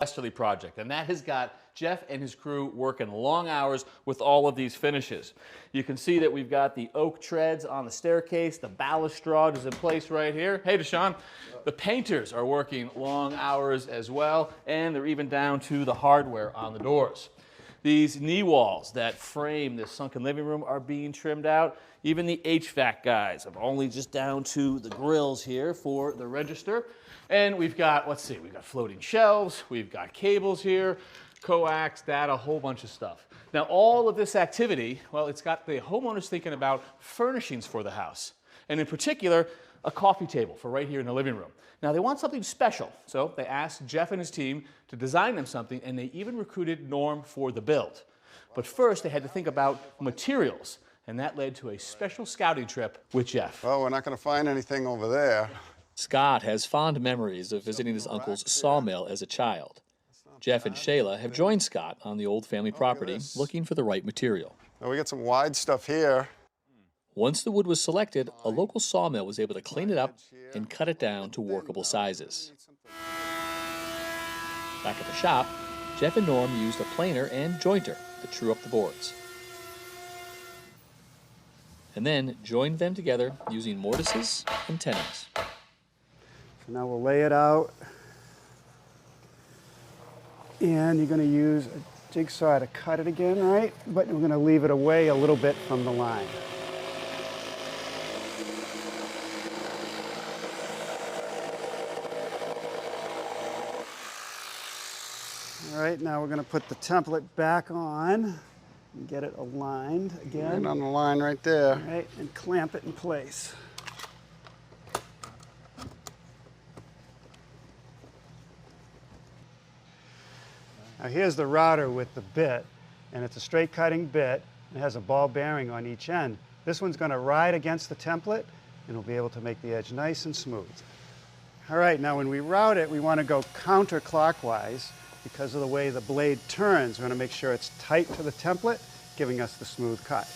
Westerly project, and that has got Jeff and his crew working long hours with all of these finishes. You can see that we've got the oak treads on the staircase, the balustrade is in place right here. Hey, Deshaun. The painters are working long hours as well, and they're even down to the hardware on the doors. These knee walls that frame this sunken living room are being trimmed out. Even the HVAC guys are only just down to the grills here for the register. And we've got, let's see, we've got floating shelves, we've got cables here, coax, data, a whole bunch of stuff. Now all of this activity, well, it's got the homeowners thinking about furnishings for the house. And in particular, a coffee table for right here in the living room. Now they want something special, so they asked Jeff and his team to design them something, and they even recruited Norm for the build. But first they had to think about materials, and that led to a special scouting trip with Jeff. Well, we're not going to find anything over there. Scott has fond memories of visiting his uncle's sawmill as a child. Jeff and Shayla have joined Scott on the old family property looking for the right material. Well, we got some wide stuff here. Once the wood was selected, a local sawmill was able to clean it up and cut it down to workable sizes. Back at the shop, Jeff and Norm used a planer and jointer to true up the boards, and then joined them together using mortises and tenons. So now we'll lay it out, and you're going to use a jigsaw to cut it again, right? But we're going to leave it away a little bit from the line. All right, now we're going to put the template back on and get it aligned again. Right on the line right there. All right, and clamp it in place. Now here's the router with the bit, and it's a straight cutting bit. It has a ball bearing on each end. This one's going to ride against the template, and we'll be able to make the edge nice and smooth. All right, now when we route it, we want to go counterclockwise because of the way the blade turns. We want to make sure it's tight to the template, giving us the smooth cut.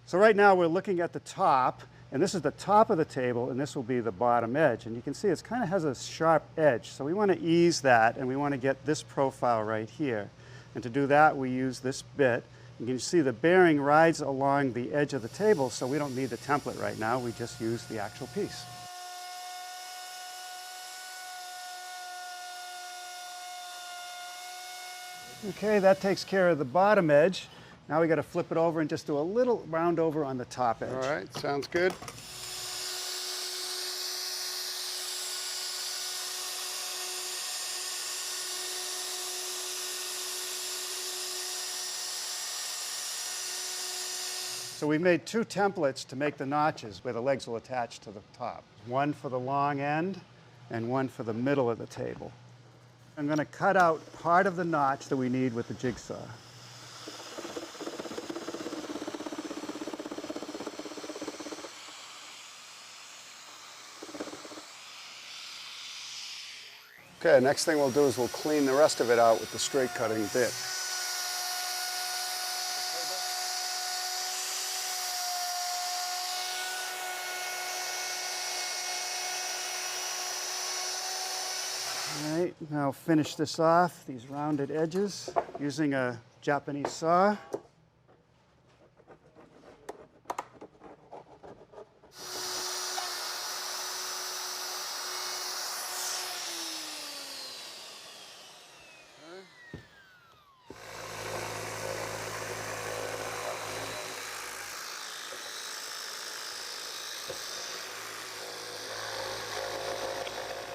So right now we're looking at the top, and this is the top of the table, and this will be the bottom edge. And you can see it kind of has a sharp edge. So we want to ease that, and we want to get this profile right here. And to do that, we use this bit. You can see the bearing rides along the edge of the table, so we don't need the template right now. We just use the actual piece. Okay, that takes care of the bottom edge. Now we got to flip it over and just do a little round over on the top edge. All right, sounds good. So we made two templates to make the notches where the legs will attach to the top. One for the long end and one for the middle of the table. I'm going to cut out part of the notch that we need with the jigsaw. Okay, next thing we'll do is we'll clean the rest of it out with the straight cutting bit. All right, now finish this off, these rounded edges, using a Japanese saw.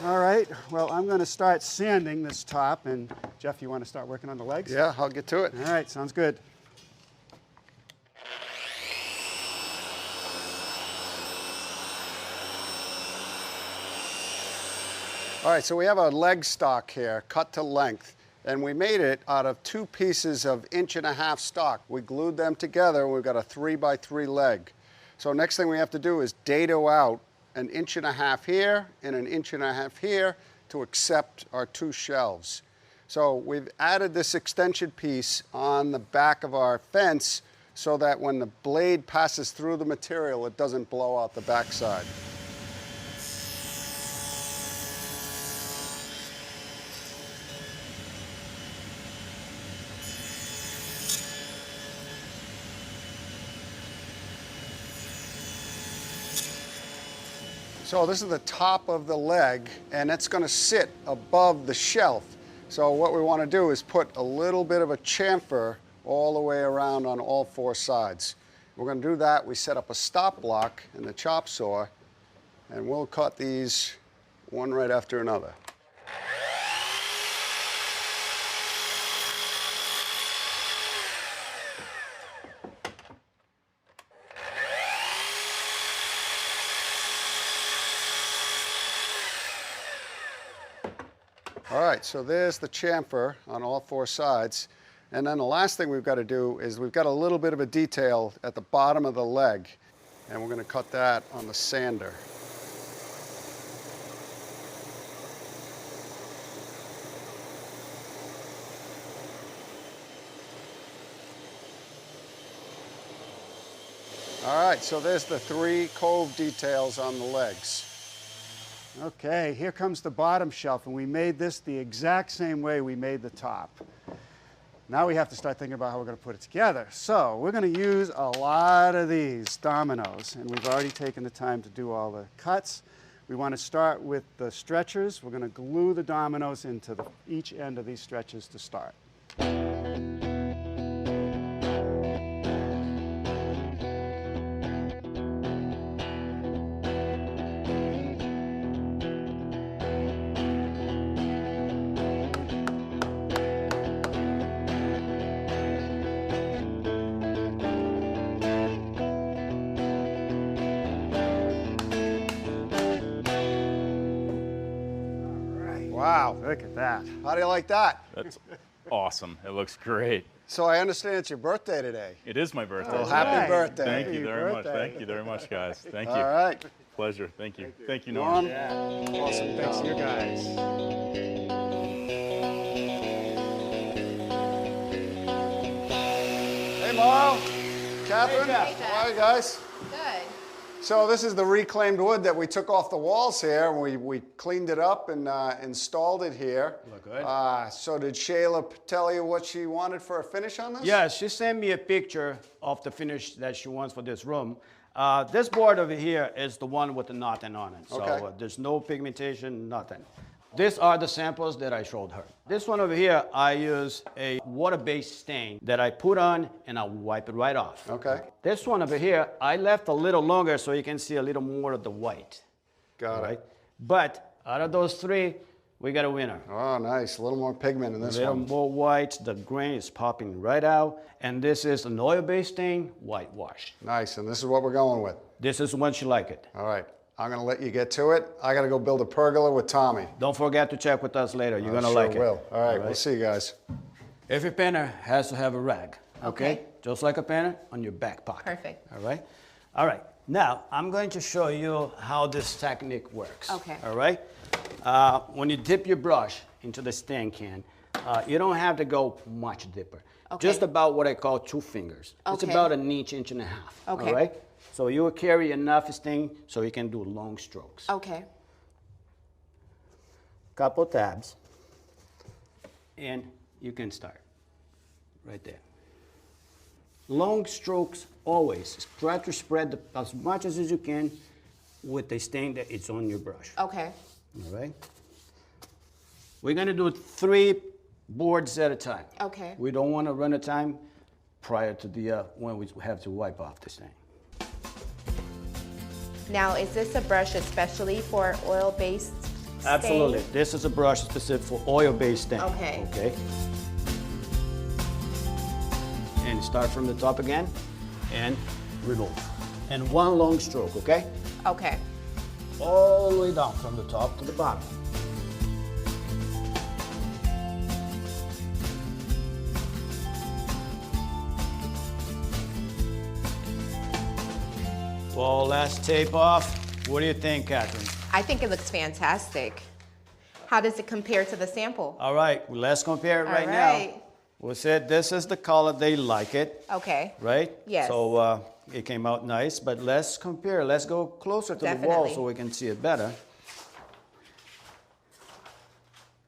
All right, well, I'm going to start sanding this top, and Jeff, you want to start working on the legs? Yeah, I'll get to it. All right, sounds good. All right, so we have a leg stock here, cut to length, and we made it out of 2 pieces of 1.5 inch stock. We glued them together, and we've got a 3x3 leg. So next thing we have to do is dado out 1.5 inches here and 1.5 inches here to accept our 2 shelves. So we've added this extension piece on the back of our fence so that when the blade passes through the material, it doesn't blow out the backside. So this is the top of the leg, and it's going to sit above the shelf. So what we want to do is put a little bit of a chamfer all the way around on all 4 sides. We're going to do that. We set up a stop block in the chop saw, and we'll cut these one right after another. All right, so there's the chamfer on all 4 sides. And then the last thing we've got to do is we've got a little bit of a detail at the bottom of the leg, and we're going to cut that on the sander. All right, so there's the 3 cove details on the legs. Okay, here comes the bottom shelf, and we made this the exact same way we made the top. Now we have to start thinking about how we're going to put it together. So we're going to use a lot of these dominoes, and we've already taken the time to do all the cuts. We want to start with the stretchers. We're going to glue the dominoes into each end of these stretchers to start. Wow. Look at that. How do you like that? That's awesome. It looks great. So I understand it's your birthday today. It is my birthday. Well, today. happy birthday. Thank you Happy very much. birthday. Thank you very much, guys. Thank you. All right. Pleasure. Thank you. Thank you, Norm. Norm, awesome. Thanks to you guys. Hey, Mauro. Kathryn. Hey, Jeff. How are you guys? Good. So this is the reclaimed wood that we took off the walls here. We cleaned it up and installed it here. Look good. So did Shayla tell you what she wanted for a finish on this? Yeah, she sent me a picture of the finish that she wants for this room. This board over here is the one with the knotting on it. So Okay. there's no pigmentation, nothing. These are the samples that I showed her. This one over here, I use a water-based stain that I put on and I wipe it right off. Okay. This one over here, I left a little longer so you can see a little more of the white. Got Right? it. But out of those 3, we got a winner. Oh, nice. A little more pigment in A this little one. more white, the grain is popping right out. And this is an oil-based stain, whitewash. Nice. And this is what we're going with. This is once you like it. All right. I'm going to let you get to it. I got to go build a pergola with Tommy. Don't forget to check with us later. You're I gonna sure like it. will. All right. We'll see you guys. Every painter has to have a rag. Okay. Just like a painter on your back pocket. Perfect. All right. All right. Now I'm going to show you how this technique works. Okay. All right. When you dip your brush into the stain can, you don't have to go much deeper. Okay. Just about what I call 2 fingers. It's Okay. about an inch, inch and a half. Okay. All right. So you will carry enough stain so you can do long strokes. Okay. Couple tabs, and you can start right there. Long strokes always. Try to spread as much as you can with the stain that it's on your brush. Okay. All right. We're gonna do 3 boards at a time. Okay. We don't want to run a time prior to the when we have to wipe off the stain. Now, is this a brush especially for oil-based stain? Absolutely. This is a brush specific for oil-based stain. Okay. Okay. And start from the top again and remove. And 1 long stroke, okay? Okay. All the way down from the top to the bottom. Well, last tape off. What do you think, Kathryn? I think it looks fantastic. How does it compare to the sample? All right, well, let's compare it All right right. now. We said this is the color they like it, Okay. right? Yes. So it came out nice, but let's compare. Let's go closer to the wall Definitely. so we can see it better.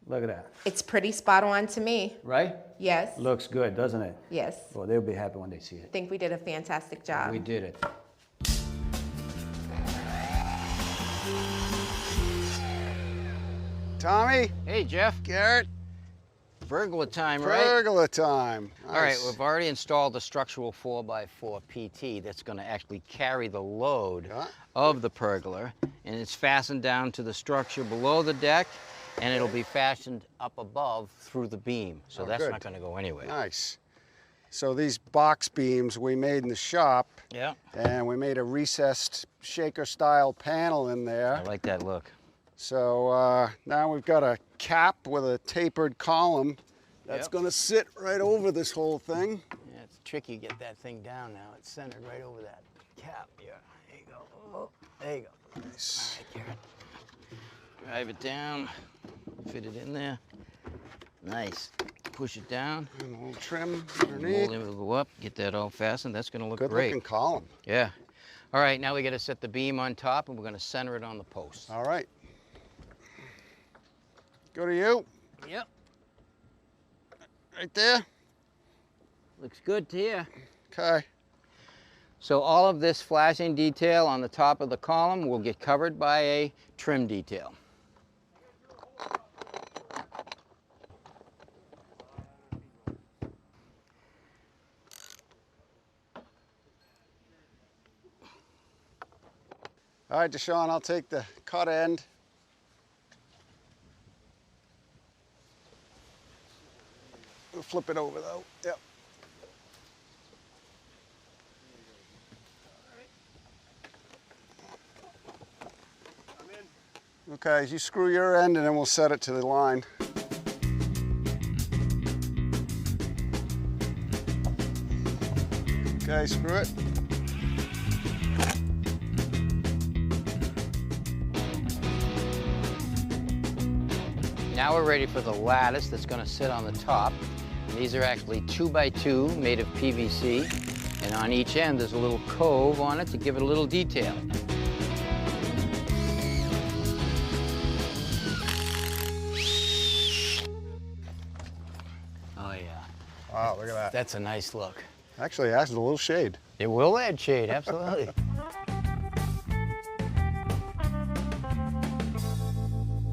Look at that, It's pretty spot on to me. right? Yes. Looks good, doesn't it? Yes. Well, they'll be happy when they see I it. think we did a fantastic job. We did it. Tommy, Hey, Jeff. Garrett, Pergola time, right? pergola time. All right, Nice. we've already installed the structural 4x4 PT that's going to actually carry the load Yeah. of the pergola, and it's fastened down to the structure below the deck, and it'll be fastened up above through the beam, so that's good. not going to go anywhere. Nice. So these box beams we made in the shop, Yeah, and we made a recessed shaker-style panel in there. I like that look. So now we've got a cap with a tapered column that's Yep. going to sit right over this whole thing. Yeah, it's tricky to get that thing down now. It's centered right over that cap. Yeah, there you go. Oh, there you go. Nice. All right, Garrett. Drive it down, fit it in there. Nice. Push it down. And a little trim And underneath. mold it will go up, get that all fastened. That's gonna look Good great. looking column. Yeah. All right, now we gotta set the beam on top and we're gonna center it on the post. All right. Go to you, Yep. right there. Looks good to you. Okay. So all of this flashing detail on the top of the column will get covered by a trim detail. All right, Deshaun, I'll take the cut end. We'll flip it over though. Yep. Okay, you screw your end and then we'll set it to the line. Okay, screw it. Now we're ready for the lattice that's gonna sit on the top. And these are actually 2x2 made of PVC. And on each end, there's a little cove on it to give it a little detail. Oh yeah, Wow, look at that. that's a nice look. Actually, it adds a little shade. It will add shade, absolutely.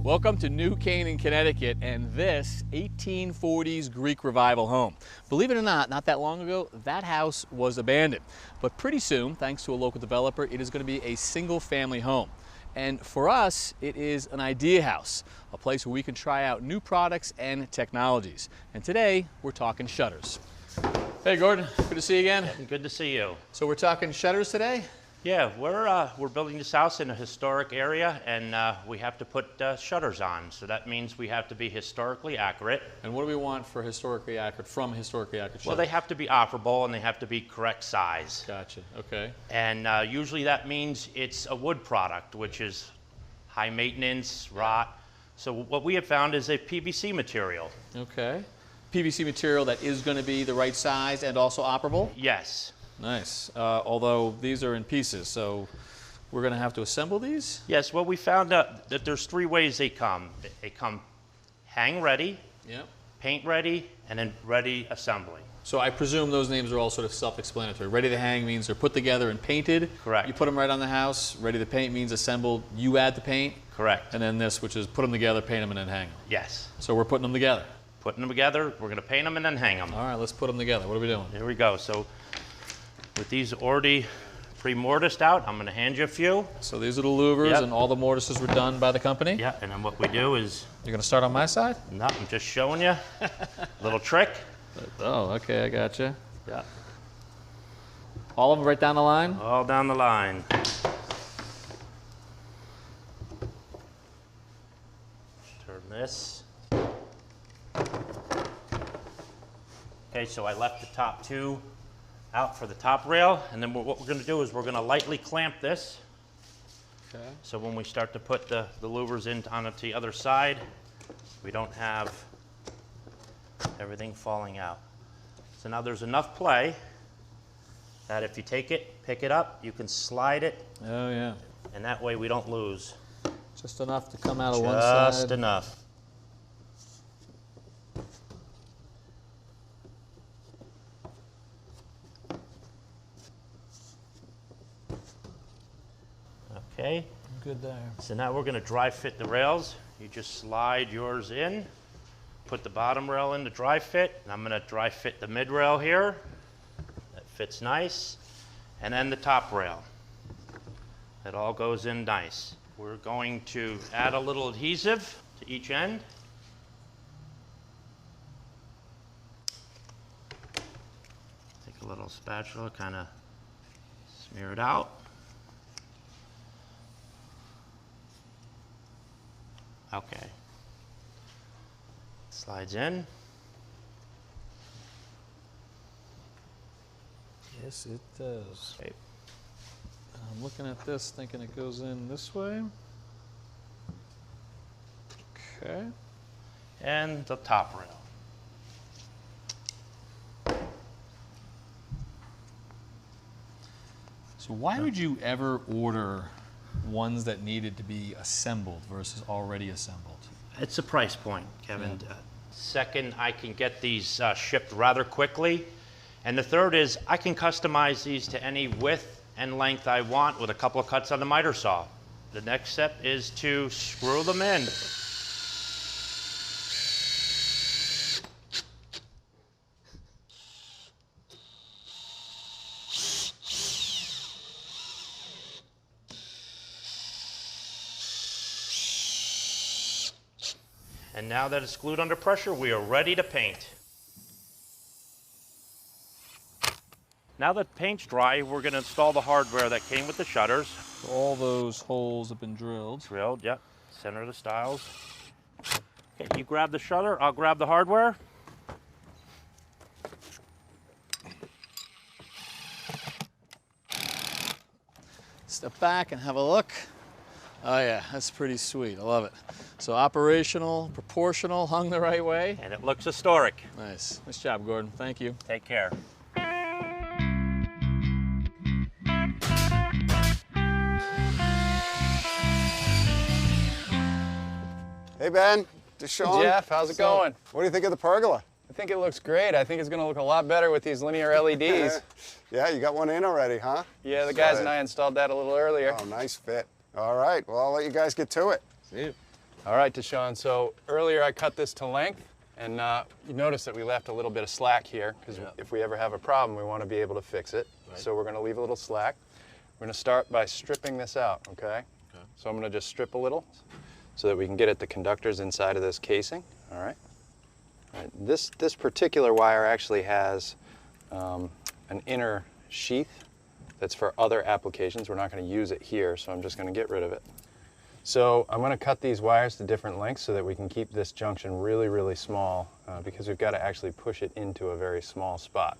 Welcome to New Canaan, Connecticut, and this 1840s Greek Revival home. Believe it or not that long ago, that house was abandoned. But pretty soon, thanks to a local developer, it is going to be a single-family home. And for us, it is an idea house, a place where we can try out new products and technologies. And today, we're talking shutters. Hey, Gordon, good to see you again. Good to see you. So we're talking shutters today? Yeah, we're building this house in a historic area, and we have to put shutters on. So that means we have to be historically accurate. And what do we want for historically accurate, from historically accurate shutters? Well, they have to be operable and they have to be correct size. Gotcha, okay. And usually that means it's a wood product, which is high maintenance, rot. So what we have found is a PVC material. Okay. PVC material that is going to be the right size and also operable? Yes. Nice. Although these are in pieces, so we're going to have to assemble these? Yes, well, we found out that there's three ways they come. They come hang ready, Yep. paint ready, and then ready assembly. So I presume those names are all sort of self-explanatory. Ready to hang means they're put together and painted. Correct. You put them right on the house. Ready to paint means assembled. You add the paint. Correct. And then this, which is put them together, paint them, and then hang them. Yes. So we're putting them together. Putting them together, we're going to paint them and then hang them. All right, let's put them together. What are we doing? Here we go. So with these already pre-mortised out, I'm going to hand you a few. So these are the louvers, Yep. and all the mortises were done by the company? Yeah, and then what we do is, You're going to start on my side? no, I'm just showing you a little trick. Oh, okay, I gotcha. Yeah. All of them right down the line? All down the line. Turn this. Okay, so I left the top two out for the top rail, and then what we're going to do is we're going to lightly clamp this. Okay. So when we start to put the louvers in on the other side, we don't have everything falling out. So now there's enough play that if you take it, pick it up, you can slide it, Oh, yeah. and that way we don't lose. Just enough to come out of one side. Just enough. Okay, Good there. so now we're going to dry fit the rails you just slide yours in, put the bottom rail in to dry fit, and I'm going to dry fit the mid rail here. That fits nice. And then the top rail. It all goes in nice. We're going to add a little adhesive to each end. Take a little spatula, kind of smear it out. Okay. Slides in. Yes, it does. Okay. I'm looking at this, thinking it goes in this way. Okay. And the top rail. So why would you ever order ones that needed to be assembled versus already assembled? It's a price point, Kevin. Second, I can get these shipped rather quickly. And the third is I can customize these to any width and length I want with a couple of cuts on the miter saw. The next step is to screw them in. And now that it's glued under pressure, we are ready to paint. Now that paint's dry, we're going to install the hardware that came with the shutters. So all those holes have been drilled. Drilled, yep. Center of the stiles. Okay, you grab the shutter, I'll grab the hardware. Step back and have a look. Oh yeah, that's pretty sweet. I love it. So operational, proportional, hung the right way. And it looks historic. Nice. Nice job, Gordon. Thank you. Take care. Hey, Ben. Deshaun. Jeff, how's it going? What do you think of the pergola? I think it looks great. I think it's going to look a lot better with these linear LEDs. Yeah, you got one in already, huh? Yeah, the guys and I installed that a little earlier. Oh, nice fit. All right, well, I'll let you guys get to it. See you. All right, Deshaun, so earlier I cut this to length, and you notice that we left a little bit of slack here, because if we ever have a problem, we want to be able to fix it. Right. So we're going to leave a little slack. We're going to start by stripping this out, okay? So I'm going to just strip a little so that we can get at the conductors inside of this casing, all right? All right. This particular wire actually has an inner sheath that's for other applications. We're not going to use it here, so I'm just going to get rid of it. So I'm going to cut these wires to different lengths so that we can keep this junction really, really small because we've got to actually push it into a very small spot.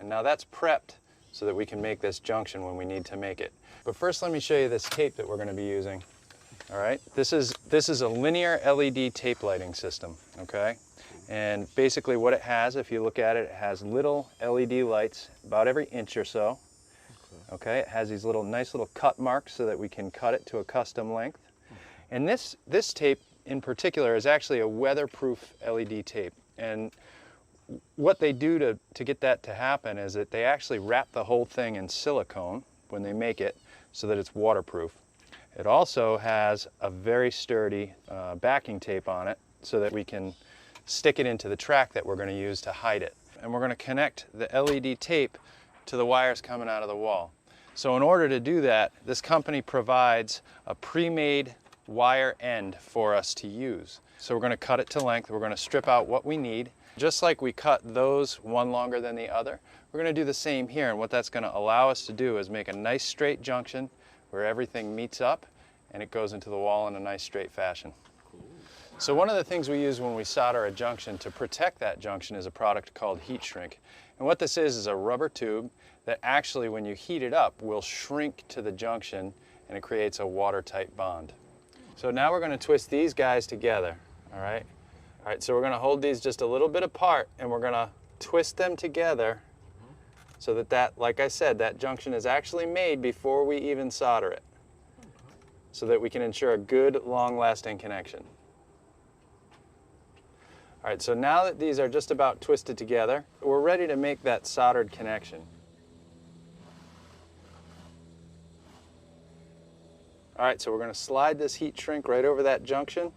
And now that's prepped so that we can make this junction when we need to make it. But first let me show you this tape that we're going to be using. All right, this is a linear LED tape lighting system, okay? And basically what it has, if you look at it, it has little LED lights about every inch or so. Okay, it has these nice little cut marks so that we can cut it to a custom length. And this tape in particular is actually a weatherproof LED tape. And what they do to get that to happen is that they actually wrap the whole thing in silicone when they make it so that it's waterproof. It also has a very sturdy backing tape on it so that we can stick it into the track that we're going to use to hide it. And we're going to connect the LED tape to the wires coming out of the wall. So in order to do that, this company provides a pre-made wire end for us to use. So we're going to cut it to length. We're going to strip out what we need. Just like we cut those one longer than the other, we're going to do the same here. And what that's going to allow us to do is make a nice straight junction where everything meets up and it goes into the wall in a nice straight fashion. So one of the things we use when we solder a junction to protect that junction is a product called heat shrink. And what this is a rubber tube that actually, when you heat it up, will shrink to the junction and it creates a watertight bond. So now we're going to twist these guys together, all right? All right, so we're going to hold these just a little bit apart and we're going to twist them together so that, like I said, that junction is actually made before we even solder it, so that we can ensure a good, long-lasting connection. All right, so now that these are just about twisted together, we're ready to make that soldered connection. All right, so we're going to slide this heat shrink right over that junction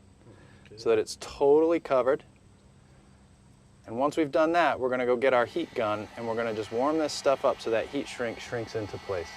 so that it's totally covered. And once we've done that, we're going to go get our heat gun and we're going to just warm this stuff up so that heat shrink shrinks into place.